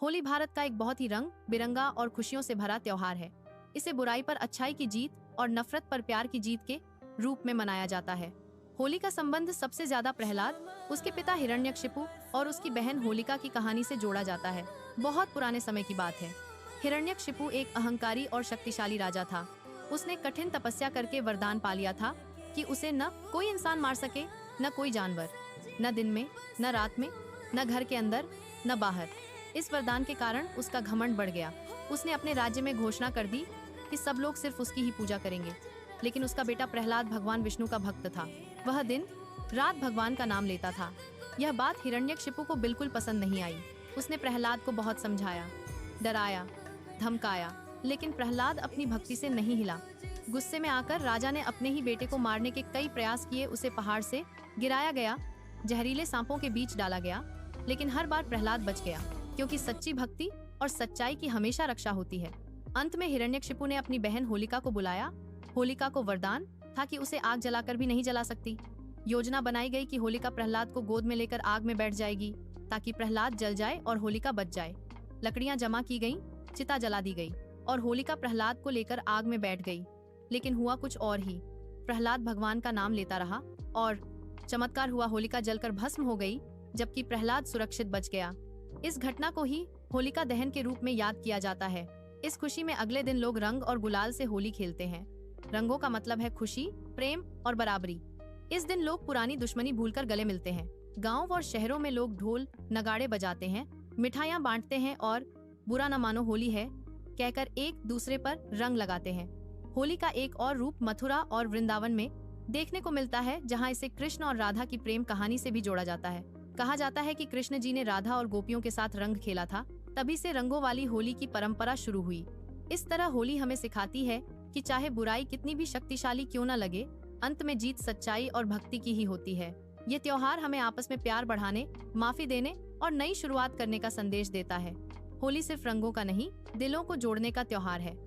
होली भारत का एक बहुत ही रंग बिरंगा और खुशियों से भरा त्योहार है। इसे बुराई पर अच्छाई की जीत और नफरत पर प्यार की जीत के रूप में मनाया जाता है। होली का संबंध सबसे ज्यादा प्रहलाद, उसके पिता हिरण्यकशिपु और उसकी बहन होलिका की कहानी से जोड़ा जाता है। बहुत पुराने समय की बात है। हिरण्यकशिपु एक अहंकारी और शक्तिशाली राजा था। उसने कठिन तपस्या करके वरदान पा लिया था कि उसे न कोई इंसान मार सके, न कोई जानवर, न दिन में, न रात में, न घर के अंदर, न बाहर। इस वरदान के कारण उसका घमंड बढ़ गया। उसने अपने राज्य में घोषणा कर दी कि सब लोग सिर्फ उसकी ही पूजा करेंगे। लेकिन उसका बेटा प्रहलाद भगवान विष्णु का भक्त था। वह दिन रात भगवान का नाम लेता था। यह बात हिरण्यकशिपु को बिल्कुल पसंद नहीं आई। उसने प्रहलाद को बहुत समझाया, डराया, धमकाया, लेकिन प्रहलाद अपनी भक्ति से नहीं हिला। गुस्से में आकर राजा ने अपने ही बेटे को मारने के कई प्रयास किए। उसे पहाड़ से गिराया गया, जहरीले सांपों के बीच डाला गया, लेकिन हर बार प्रहलाद बच गया, क्योंकि सच्ची भक्ति और सच्चाई की हमेशा रक्षा होती है। अंत में हिरण्यकशिपु ने अपनी बहन होलिका को बुलाया। होलिका को वरदान था कि उसे आग जलाकर भी नहीं जला सकती। योजना बनाई गई कि होलिका प्रहलाद को गोद में लेकर आग में बैठ जाएगी ताकि प्रहलाद जल जाए और होलिका बच जाए। लकड़ियां जमा की गईं, चिता जला दी गई और होलिका प्रहलाद को लेकर आग में बैठ गई। लेकिन हुआ कुछ और ही। प्रहलाद भगवान का नाम लेता रहा और चमत्कार हुआ, होलिका जलकर भस्म हो गई, जबकि प्रहलाद सुरक्षित बच गया। इस घटना को ही होलिका दहन के रूप में याद किया जाता है। इस खुशी में अगले दिन लोग रंग और गुलाल से होली खेलते हैं। रंगों का मतलब है खुशी, प्रेम और बराबरी। इस दिन लोग पुरानी दुश्मनी भूलकर गले मिलते हैं। गांव और शहरों में लोग ढोल नगाड़े बजाते हैं, मिठाइयां बांटते हैं और बुरा न मानो होली है कहकर एक दूसरे पर रंग लगाते हैं। होली का एक और रूप मथुरा और वृंदावन में देखने को मिलता है, जहां इसे कृष्ण और राधा की प्रेम कहानी से भी जोड़ा जाता है। कहा जाता है कि कृष्ण जी ने राधा और गोपियों के साथ रंग खेला था, तभी से रंगों वाली होली की परंपरा शुरू हुई। इस तरह होली हमें सिखाती है कि चाहे बुराई कितनी भी शक्तिशाली क्यों न लगे, अंत में जीत सच्चाई और भक्ति की ही होती है। ये त्योहार हमें आपस में प्यार बढ़ाने, माफी देने और नई शुरुआत करने का संदेश देता है। होली सिर्फ रंगों का नहीं, दिलों को जोड़ने का त्योहार है।